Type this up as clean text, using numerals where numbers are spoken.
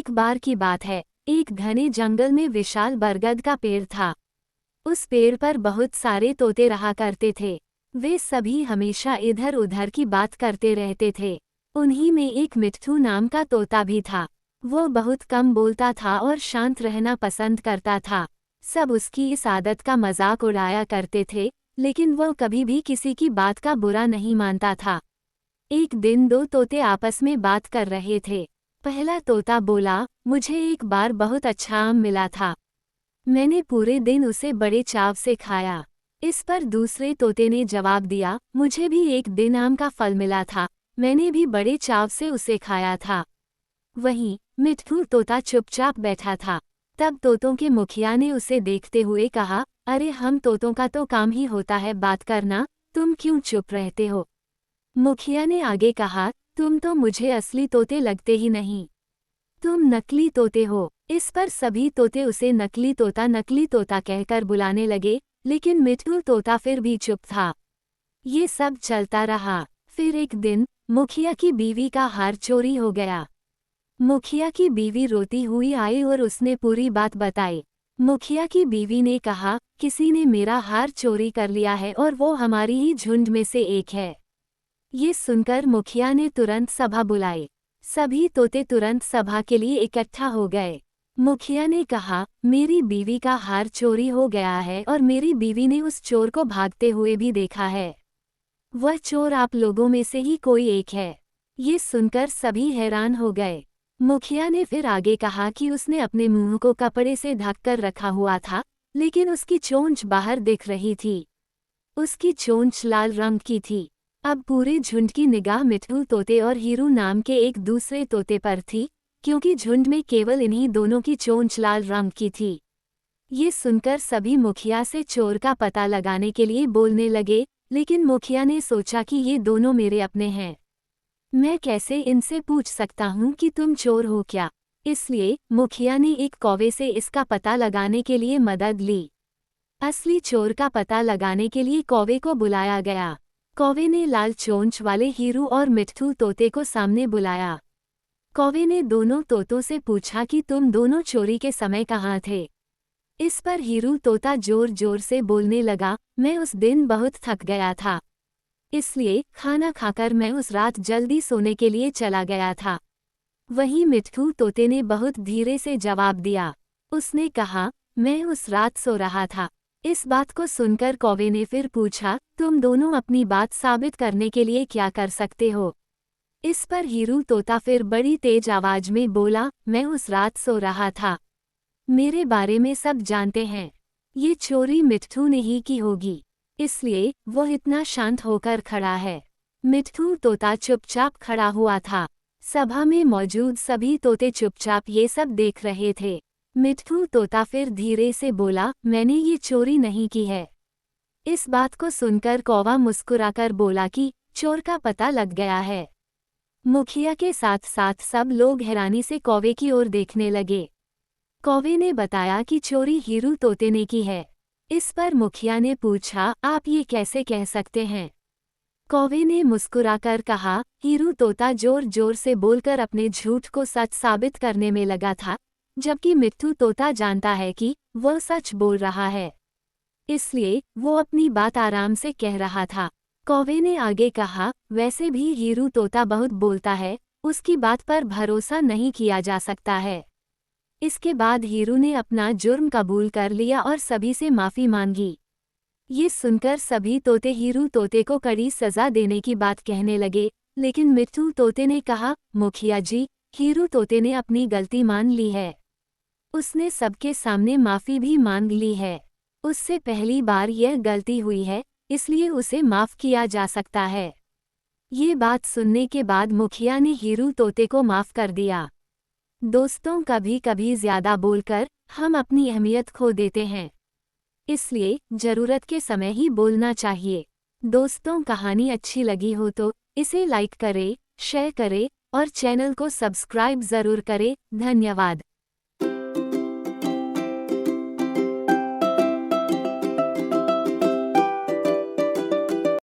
एक बार की बात है, एक घने जंगल में विशाल बरगद का पेड़ था। उस पेड़ पर बहुत सारे तोते रहा करते थे। वे सभी हमेशा इधर उधर की बात करते रहते थे। उन्हीं में एक मिट्ठू नाम का तोता भी था। वो बहुत कम बोलता था और शांत रहना पसंद करता था। सब उसकी इस आदत का मजाक उड़ाया करते थे, लेकिन वो कभी भी किसी की बात का बुरा नहीं मानता था। एक दिन दो तोते आपस में बात कर रहे थे। पहला तोता बोला, मुझे एक बार बहुत अच्छा आम मिला था। मैंने पूरे दिन उसे बड़े चाव से खाया। इस पर दूसरे तोते ने जवाब दिया, मुझे भी एक दिन आम का फल मिला था। मैंने भी बड़े चाव से उसे खाया था। वहीं मिट्ठू तोता चुपचाप बैठा था। तब तोतों के मुखिया ने उसे देखते हुए कहा, अरे हम तोतों का तो काम ही होता है बात करना, तुम क्यों चुप रहते हो? मुखिया ने आगे कहा, तुम तो मुझे असली तोते लगते ही नहीं, तुम नकली तोते हो। इस पर सभी तोते उसे नकली तोता कहकर बुलाने लगे, लेकिन मिट्ठू तोता फिर भी चुप था। ये सब चलता रहा। फिर एक दिन मुखिया की बीवी का हार चोरी हो गया। मुखिया की बीवी रोती हुई आई और उसने पूरी बात बताई। मुखिया की बीवी ने कहा, किसी ने मेरा हार चोरी कर लिया है और वो हमारी ही झुंड में से एक है। ये सुनकर मुखिया ने तुरंत सभा बुलाई। सभी तोते तुरंत सभा के लिए इकट्ठा हो गए। मुखिया ने कहा, मेरी बीवी का हार चोरी हो गया है और मेरी बीवी ने उस चोर को भागते हुए भी देखा है। वह चोर आप लोगों में से ही कोई एक है। ये सुनकर सभी हैरान हो गए। मुखिया ने फिर आगे कहा कि उसने अपने मुंह को कपड़े से ढककर रखा हुआ था, लेकिन उसकी चोंच बाहर दिख रही थी। उसकी चोंच लाल रंग की थी। अब पूरे झुंड की निगाह मिट्ठू तोते और हीरू नाम के एक दूसरे तोते पर थी, क्योंकि झुंड में केवल इन्हीं दोनों की चोंच लाल रंग की थी। ये सुनकर सभी मुखिया से चोर का पता लगाने के लिए बोलने लगे, लेकिन मुखिया ने सोचा कि ये दोनों मेरे अपने हैं। मैं कैसे इनसे पूछ सकता हूँ कि तुम चोर हो क्या? इसलिए मुखिया ने एक कौवे से इसका पता लगाने के लिए मदद ली। असली चोर का पता लगाने के लिए कौवे को बुलाया गया। कौवे ने लाल चोंच वाले हीरू और मिट्ठू तोते को सामने बुलाया। कौवे ने दोनों तोतों से पूछा कि तुम दोनों चोरी के समय कहाँ थे? इस पर हीरू तोता जोर जोर से बोलने लगा, मैं उस दिन बहुत थक गया था, इसलिए खाना खाकर मैं उस रात जल्दी सोने के लिए चला गया था। वहीं मिट्ठू तोते ने बहुत धीरे से जवाब दिया। उसने कहा, मैं उस रात सो रहा था। इस बात को सुनकर कौवे ने फिर पूछा, तुम दोनों अपनी बात साबित करने के लिए क्या कर सकते हो? इस पर हीरू तोता फिर बड़ी तेज आवाज में बोला, मैं उस रात सो रहा था। मेरे बारे में सब जानते हैं। ये चोरी मिट्ठू ने ही की होगी, इसलिए वो इतना शांत होकर खड़ा है। मिट्ठू तोता चुपचाप खड़ा हुआ था। सभा में मौजूद सभी तोते चुपचाप ये सब देख रहे थे। मिट्ठू तोता फिर धीरे से बोला, मैंने ये चोरी नहीं की है। इस बात को सुनकर कौवा मुस्कुराकर बोला कि चोर का पता लग गया है। मुखिया के साथ साथ सब लोग हैरानी से कौवे की ओर देखने लगे। कौवे ने बताया कि चोरी हीरू तोते ने की है। इस पर मुखिया ने पूछा, आप ये कैसे कह सकते हैं? कौवे ने मुस्कुराकर कहा, हीरू तोता जोर जोर से बोलकर अपने झूठ को सच साबित करने में लगा था, जबकि मिट्ठू तोता जानता है कि वह सच बोल रहा है, इसलिए वो अपनी बात आराम से कह रहा था। कौवे ने आगे कहा, वैसे भी हीरू तोता बहुत बोलता है, उसकी बात पर भरोसा नहीं किया जा सकता है। इसके बाद हीरू ने अपना जुर्म कबूल कर लिया और सभी से माफ़ी मांगी। ये सुनकर सभी तोते हीरू तोते को कड़ी सज़ा देने की बात कहने लगे, लेकिन मिट्ठू तोते ने कहा, मुखिया जी, हीरू तोते ने अपनी गलती मान ली है। उसने सबके सामने माफ़ी भी मांग ली है। उससे पहली बार यह गलती हुई है, इसलिए उसे माफ़ किया जा सकता है। ये बात सुनने के बाद मुखिया ने हीरू तोते को माफ़ कर दिया। दोस्तों, कभी कभी ज़्यादा बोलकर हम अपनी अहमियत खो देते हैं, इसलिए ज़रूरत के समय ही बोलना चाहिए। दोस्तों, कहानी अच्छी लगी हो तो इसे लाइक करें, शेयर करें और चैनल को सब्सक्राइब ज़रूर करें। धन्यवाद।